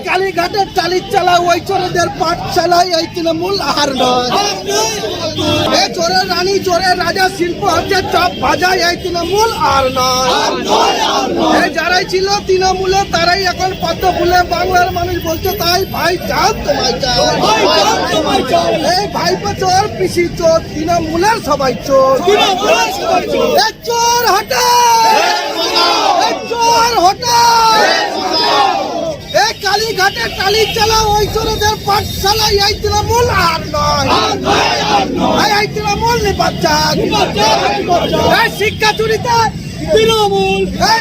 কালীঘাটের টালির চালা ওই চোরেদের পাঠশালায় এই তৃণমূল আর নয়। এই চোরের রানী চোরের রাজা শিল্প হচ্ছে চপ ভাজায় এই তৃণমূল আর নয়। এই যারাই ছিল তৃণমূলে তারাই এখন পদ্ম ফুলে বাংলার মানুষ বলছে তাই ভাই চান তোমায় চাই। এই ভাইপো চোর পিসি চোর তৃণমূলের সবাই চোর। চোর হটা চোর হটা। এই কালীঘাটের টালির চালা ওই চোরেদের পাঠশালায় এই তৃণমূল আর নয়। এই তৃণমূল নিপাচাক। এই শিক্ষা চুরিতে তৃণমূল। এই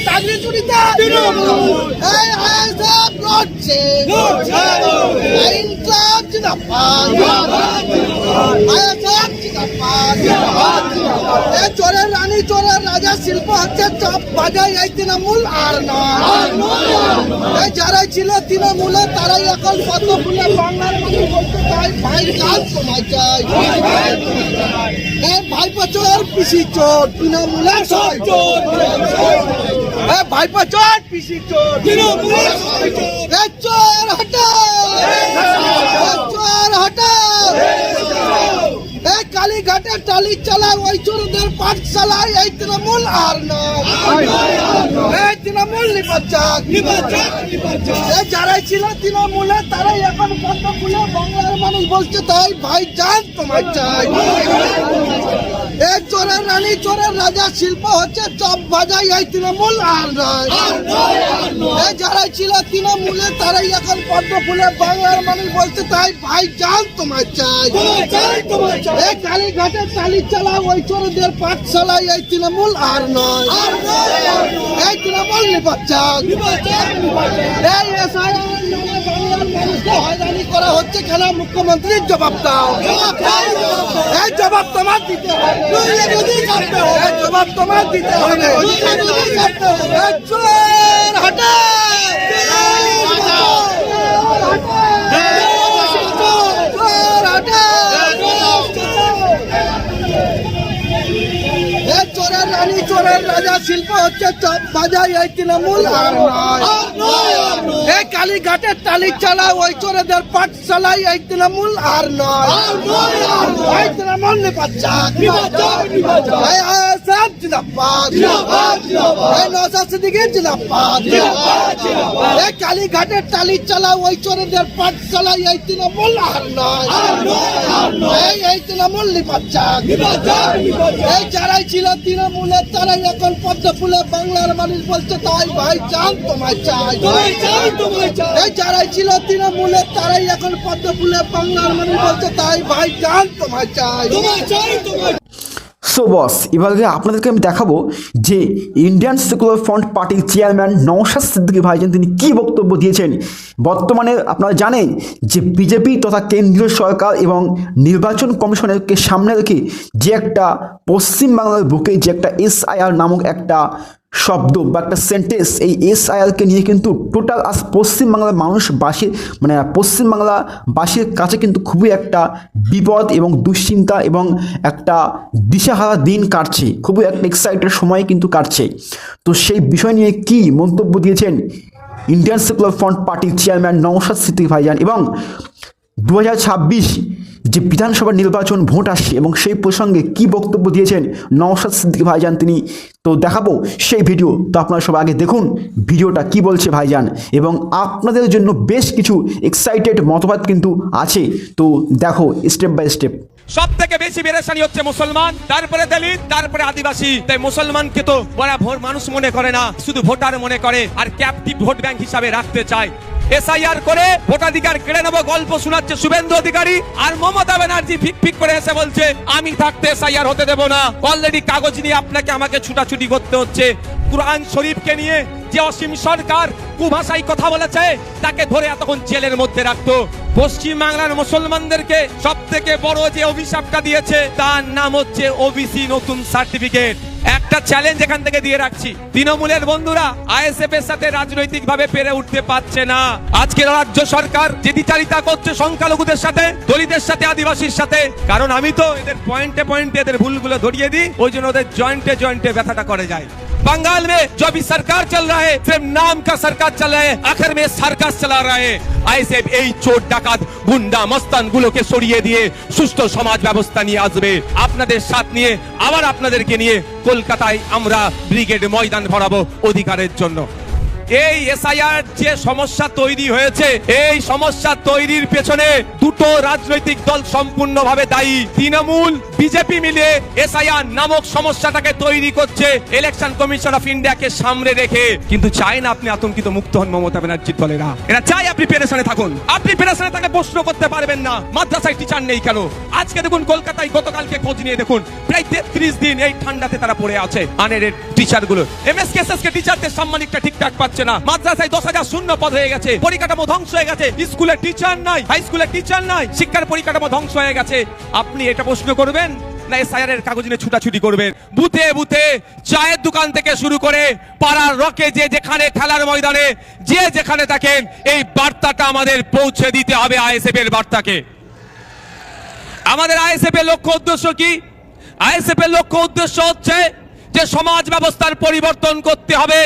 চাকরি চুরিতে তৃণমূল। এই আইএসএফ লড়ছে। এই ইনকলাব জিন্দাবাদ। আইএসএফ জিন্দাবাদ। এই চোরের রানী চোরের রাজা শিল্প হচ্ছে চপ বাজায় এই তৃণমূল আর নয়। এই যারাই ছিল তৃণমূলে তারাই এখন পদ্ম ফুলে বাংলার মানুষ বলতে চাই ভাই কাজ সময় চাই। এই ভাইপো চোর পিসি চোর তৃণমূলের সবাই চোর। এই ভাইপো চোর পিসি চোর তৃণমূলের সবাই চোর। এই চোর হটা চোর হটা। এই কালীঘাটের টালির চালা ওই চোরদের পাঠশালায় এই তৃণমূল আর নয়। এই তৃণমূল নিপাচাক। এই যারাই ছিল তৃণমূলে তারাই এখন পদ্ম ফুলে বাংলার মানুষ বলছে তাই ভাই জান তোমায় চাই। এই চোরের রানী চোরের রাজা শিল্প হচ্ছে চপ ভাজাই এই তৃণমূল আর নয়। এই যারাই ছিল তৃণমূলে তারাই এখন পদ্ম ফুলে বাংলার মানুষ বলছে তাই ভাই জান তোমায় চাই। এই কালীঘাটের টালির চালা ওই চোরদের পাঠশালায় এই তৃণমূল আর নয়। এই তৃণমূল নিপাচাক। এই এসআইআর নামে বাংলার মানুষকে হয়রানি করা হচ্ছে কেন মুখ্যমন্ত্রীর জবাব দাও। এই জবাব তোমার দিতে হবে। এই জবাব তোমার দিতে হবে। এই চোর হটা চোর হটা। এই চোরের রানী চোরের রাজা শিল্প হচ্ছে চপ বাজায় এই তৃণমূল আর নয়। এই কালীঘাটের টালির চালা ওই চোরেদের পাঠশালায় এই তৃণমূল আর নয়। এই তৃণমূল নিপাচাক। এই আইএসএফ জিন্দাবাদ। এই নওশাদ সিদ্দিকী জিন্দাবাদ। এই কালীঘাটের টালির চালা ওই চোরেদের পাঠশালায় এই তৃণমূল আর নয়। এই তৃণমূল নিপাচাক। এই যারাই ছিল তৃণমূলে তারাই এখন পদ্ম ফুলে বাংলার মানুষ বলছে তাই ভাই চান তোমায় চাই। এই যারাই ছিল তৃণমূলে তারাই এখন পদ্ম ফুলে বাংলার মানুষ বলছে তাই ভাই চান তোমায় চাই। সো বস, এবারে আপনাদেরকে আমি দেখাবো যে ইন্ডিয়ান সেকুলার ফ্রন্ট পার্টির চেয়ারম্যান নওশাদ সিদ্দিকী ভাইজান তিনি কী বক্তব্য দিয়েছেন। বর্তমানে আপনারা জানেন যে বিজেপি তথা কেন্দ্রীয় সরকার এবং নির্বাচন কমিশনকে সামনে রেখে যে একটা পশ্চিমবাংলার বুকে যে একটা এসআইআর নামক একটা শব্দ বা একটা সেন্টেন্স, এই এসআইআরকে নিয়ে কিন্তু টোটাল আজ পশ্চিমবাংলার মানুষবাসী মানে পশ্চিমবাংলাবাসীর কাছে কিন্তু খুবই একটা বিপদ এবং দুশ্চিন্তা এবং একটা দিশাহারা দিন কাটছে, খুবই একটা এক্সাইটেড সময় কিন্তু কাটছে। তো সেই বিষয় নিয়ে কি মন্তব্য দিয়েছেন ইন্ডিয়ান সেকুলার ফ্রন্ট পার্টির চেয়ারম্যান নওশাদ সিদ্দিকী ভাইজান এবং 2026 যে বিধানসভা নির্বাচন ভোট আসছে এবং সেই প্রসঙ্গে কি বক্তব্য দিয়েছেন নওশাদ সিদ্দিকী ভাইজান তিনি, তো দেখাবো সেই ভিডিও। তো আপনারা সবাই আগে দেখুন ভিডিওটা কি বলছে ভাইজান, এবং আপনাদের জন্য বেশ কিছু এক্সাইটেড মতবাদ কিন্তু আছে, তো দেখো স্টেপ বাই স্টেপ। সব থেকে বেশি পেরেশানি হচ্ছে মুসলমান, তারপরে দলিত, তারপরে আদিবাসী। তাই মুসলমানকে তো বড় ভোট মানুষ মনে করে না, শুধু ভোটার মনে করে আর ক্যাপটিভ ভোট ব্যাংক হিসাবে রাখতে চায়। এসআইআর করে ভোটাধিকার কেড়ে নেবো গল্প শোনাচ্ছে শুভেন্দু অধিকারী, আর মমতা ব্যানার্জি ফিক করে এসে বলছে আমি থাকতে এসআইআর হতে দেব না। অলরেডি কাগজ নিয়ে আপনাকে আমাকে ছুটাছুটি করতে হচ্ছে। কুরআন শরীফকে নিয়ে যে অসীম সরকার কুভাষায় কথা বলেছে তাকে ধরে এতক্ষণ জেলের মধ্যে রাখতো। পশ্চিম বাংলার মুসলমানদেরকে সব থেকে বড় যে অভিশাপটা দিয়েছে তার নাম হচ্ছে ওবিসি নতুন সার্টিফিকেট। একটা চ্যালেঞ্জ এখান থেকে দিয়ে রাখছি, তৃণমূলের বন্ধুরা আইএসএফ এর সাথে রাজনৈতিক ভাবে পেরে উঠতে পারছে না। আজকের রাজ্য সরকার যে দ্বিচারিতা করছে সংখ্যালঘুদের সাথে, দলিতদের সাথে, আদিবাসীর সাথে, কারণ আমি তো এদের পয়েন্টে পয়েন্টে এদের ভুলগুলো ধরিয়ে দিই, ওই জন্য ওদের জয়েন্টে জয়েন্টে ব্যথাটা করে যায়। बंगाल में जो अभी सरकार चल रहा है सिर्फ नाम का सरकार चल रहा है, आखिर में सर्कस चला रहा है। ऐसे এই চোর ডাকাত গুন্ডা মস্তান গুলোকে সরিয়ে দিয়ে সুষ্ঠু সমাজ ব্যবস্থা নিয়ে আসবে। আপনাদের সাথ নিয়ে আবার আপনাদেরকে নিয়ে কলকাতায় আমরা ব্রিগেড ময়দান ভরাবো অধিকারের জন্য। এই এসআইআর যে সমস্যা তৈরি হয়েছে, এই সমস্যা তৈরির পেছনে দুটো রাজনৈতিক দল সম্পূর্ণভাবে দায়ী। তৃণমূল বিজেপি মিলে এসআইআর নামক সমস্যাটাকে তৈরি করছে ইলেকশন কমিশন অফ ইন্ডিয়াকে সামনে রেখে, কিন্তু চায় না আপনি আতঙ্কিত মুক্ত হন মমতা ব্যানার্জির দলেরা। এরা চাই আপনি পেরেশানে থাকুন, আপনি পেরেশানে থাকলে প্রশ্ন করতে পারবেন না মাদ্রাসায় টিচার নেই কেন। আজকে দেখুন কলকাতায় গতকালকে খোঁজ নিয়ে দেখুন প্রায় 33 দিন এই ঠান্ডাতে তারা পড়ে আছে আনএডেড টিচার গুলো। এমএসকেএসএস কে টিচারদের সম্মানিকটা ঠিকঠাক পাচ্ছে না, মাদ্রাসায় 10,000 শূন্য পদ হয়ে গেছে, পরিকাঠামো ধ্বংস হয়ে গেছে, স্কুলে টিচার নাই, হাই স্কুলে টিচার নাই, শিক্ষার পরিকাঠামো ধ্বংস হয়ে গেছে। আপনি এটা প্রশ্ন করবেন না এসআইআর এর কাগজ নিয়ে ছুটাছুটি করবেন? বুথে বুথে চায়ের দোকান থেকে শুরু করে পাড়ার রকে যে যেখানে খেলার ময়দানে যে যেখানে থাকেন এই বার্তাটা আমাদের পৌঁছে দিতে হবে। আইএসএফ এর বার্তাকে আমাদের আইএসএফ এর লক্ষ্য উদ্দেশ্য কি? আইএসএফ এর লক্ষ্য উদ্দেশ্য হচ্ছে যে সমাজ ব্যবস্থার পরিবর্তন করতে হবে।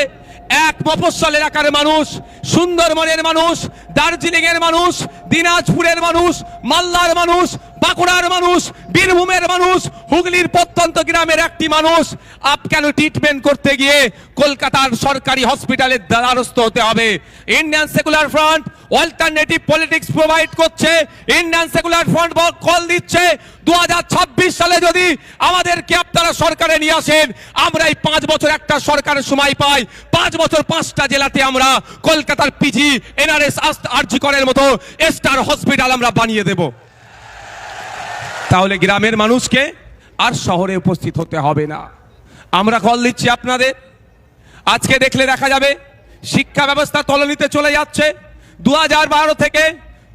এক মফস্বল এলাকার মানুষ, সুন্দরবনের মানুষ, দার্জিলিং এর মানুষ, দিনাজপুরের মানুষ, মালদার মানুষ, বাঁকুড়ার মানুষ, বীরভূমের মানুষ, হুগলির প্রত্যন্ত গ্রামের একটি মানুষ আপ কেন ট্রিটমেন্ট করতে গিয়ে কলকাতার সরকারি হসপিটালের দ্বারস্থ হতে হবে? Indian secular front alternative politics provide করছে। ইন্ডিয়ান সেকুলার ফ্রন্ট কল দিচ্ছে 2026 সালে যদি আমাদেরকে আপনারা সরকারে নিয়ে আসেন, আমরা এই 5 বছর একটা সরকারের সময় পাই, 5 বছর 5টা জেলাতে আমরা কলকাতার পিজি, এনআরএস, আরজি করের মতো স্টার হসপিটাল আমরা বানিয়ে দেব। তাহলে গ্রামের মানুষকে আর শহরে উপস্থিত হতে হবে না। আমরা কল দিচ্ছি আপনাদের। আজকে দেখলে দেখা যাবে শিক্ষা ব্যবস্থা তলানিতে চলে যাচ্ছে। 2012 থেকে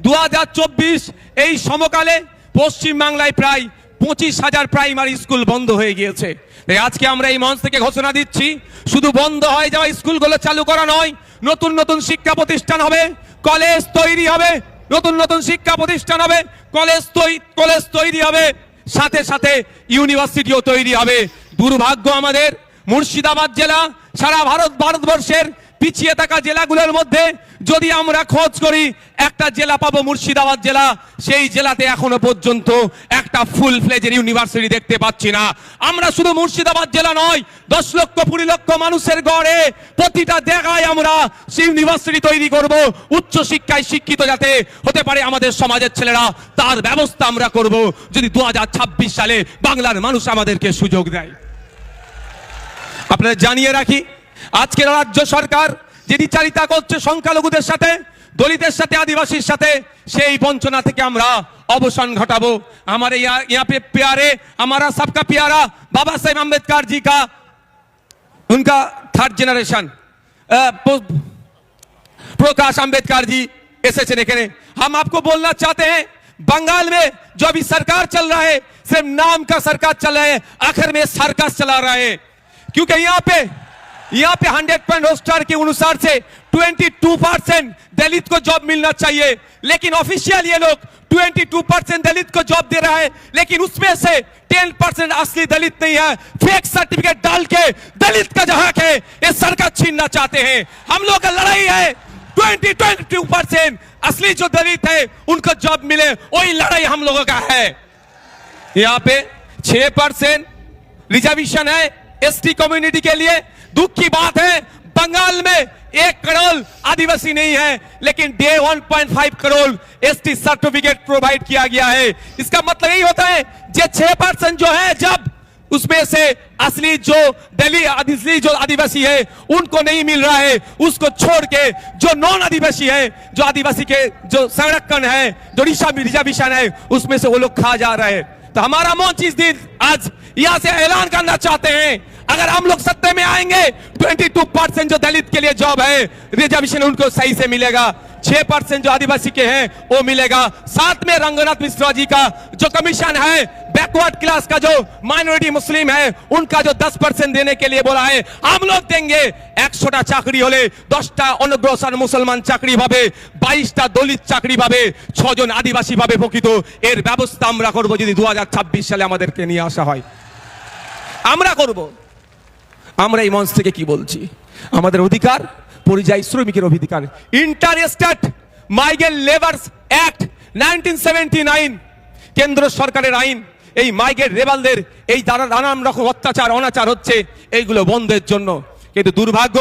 2024 এই সমকালে পশ্চিমবাংলায় প্রায় 25,000 প্রাইমারি স্কুল বন্ধ হয়ে গিয়েছে। তাই আজকে আমরা এই মঞ্চ থেকে ঘোষণা দিচ্ছি, শুধু বন্ধ হয়ে যাওয়া স্কুলগুলো চালু করা নয়, নতুন নতুন শিক্ষা প্রতিষ্ঠান হবে, কলেজ তৈরি হবে, নতুন নতুন শিক্ষা প্রতিষ্ঠান হবে, কলেজ তৈরি হবে, সাথে সাথে ইউনিভার্সিটিও তৈরি হবে। দুর্ভাগ্য আমাদের মুর্শিদাবাদ জেলা সারা ভারতবর্ষের পিছিয়ে থাকা জেলাগুলোর মধ্যে যদি আমরা খোঁজ করি একটা জেলা পাবো মুর্শিদাবাদ জেলা। সেই জেলাতে এখনো পর্যন্ত একটা ফুল ফ্লেজের ইউনিভার্সিটি দেখতে পাচ্ছি না। আমরা শুধু মুর্শিদাবাদ জেলা নয়, 10 লক্ষ 20 লক্ষ মানুষের গড়ে প্রতিটা জায়গায় আমরা সেই ইউনিভার্সিটি তৈরি করব। উচ্চ শিক্ষায় শিক্ষিত যাতে হতে পারে আমাদের সমাজের ছেলেরা, তার ব্যবস্থা আমরা করব যদি 2026 সালে বাংলার মানুষ আমাদেরকে সুযোগ দেয়। আপনাদের জানিয়ে রাখি, আজকের রাজ্য সরকার যে বিচারিতা করছে সংখ্যালঘুদের সাথে, দলিতের সাথে, আদিবাসীর সাথে, সেই বঞ্চনা থেকে আমরা অবসান ঘটাবো। हमारे यहाँ पे प्यारे, हमारा सबका प्यारा बाबा साहेब अम्बेडकर जी का उनका 3rd जनरेशन प्रकाश अम्बेडकर जी एसएच ने। हम आपको बोलना चाहते हैं बंगाल में जो अभी सरकार चल रहा है सिर्फ नाम का सरकार चल रहा है, आखिर में सर्कस चला रहा है। क्योंकि यहाँ पे 100% रोस्टर के अनुसार से 22% दलित को जॉब मिलना चाहिए, लेकिन ऑफिशियल ये लोग 22% दलित को जॉब दे रहा है, लेकिन उसमें से 10% असली दलित नहीं है। फेक सर्टिफिकेट डाल के दलित का जो हक है ये सरकार छीनना चाहते हैं। हम लोग का लड़ाई है 22% असली जो दलित है उनको जॉब मिले, वही लड़ाई हम लोगों का है। यहाँ पे 6% रिजर्वेशन है एसटी कम्युनिटी के लिए। दुख की बात है बंगाल में 1 करोड़ आदिवासी नहीं है, लेकिन 1.5 करोड़ एसटी सर्टिफिकेट प्रोवाइड किया गया है। इसका मतलब यही होता है जे 6% जो है, जब उसमें से असली जो आदिवासी है उनको नहीं मिल रहा है, उसको छोड़ के जो नॉन आदिवासी है, जो आदिवासी के जो संरक्षण है, जो रिजर्वेशन है, उसमें से वो लोग खा जा रहे हैं। तो हमारा मंच इस दिन आज यहाँ से ऐलान करना चाहते हैं, अगर हम लोग सत्ते में आएंगे 22% जो दलित के लिए जॉब है, रिजर्वेशन उनको सही से मिलेगा, 6% जो आदिवासी के हैं वो मिलेगा। साथ में रंगनाथ मिश्रा जी का जो कमीशन है, बैकवर्ड क्लास का जो माइनॉरिटी मुस्लिम है उनका जो 10% देने के लिए बोला है, हम लोग देंगे। 100টা চাকরি হলে 10টা অনগ্রসর মুসলমান চাকরি পাবে, 22টা দলিত চাকরি পাবে, 6 জন আদিবাসী পাবে প্রকৃত। এর ব্যবস্থা আমরা করব যদি 2026 সালে আমাদেরকে নিয়ে আসা হয়, আমরা করব। আমরা এই মঞ্চ থেকে কি বলছি, আমাদের অধিকার পরিযায়ী শ্রমিকের অধিকার। Inter state migrant labours act 1979 কেন্দ্র সরকারের আইন। এই মাইগ্রেন্ট লেবারদের এই যারা নানান রকম অত্যাচার অনাচার হচ্ছে এইগুলো বন্ধের জন্য। কিন্তু দুর্ভাগ্য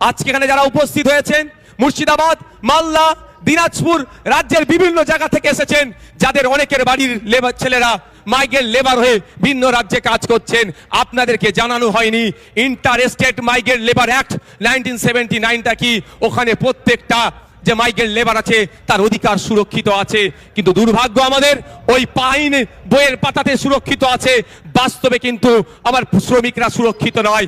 আজকে এখানে যারা উপস্থিত হয়েছেন মুর্শিদাবাদ, মালদা, দিনাজপুর রাজ্যের বিভিন্ন জায়গা থেকে এসেছেন, যাদের অনেকের বাড়ির লেবার ছেলেরা মাইগ্রেন্ট লেবার হয়ে ভিন্ন রাজ্যে কাজ করছেন, আপনাদেরকে জানানো হয়নি inter state migrant labour act 1979টা কি। ওখানে প্রত্যেকটা যে মাইগ্রেন্ট লেবার আছে তার অধিকার সুরক্ষিত আছে, কিন্তু দুর্ভাগ্য আমাদের ওই আইন বইয়ের পাতাতে সুরক্ষিত আছে, বাস্তবে কিন্তু আমার শ্রমিকরা সুরক্ষিত নয়।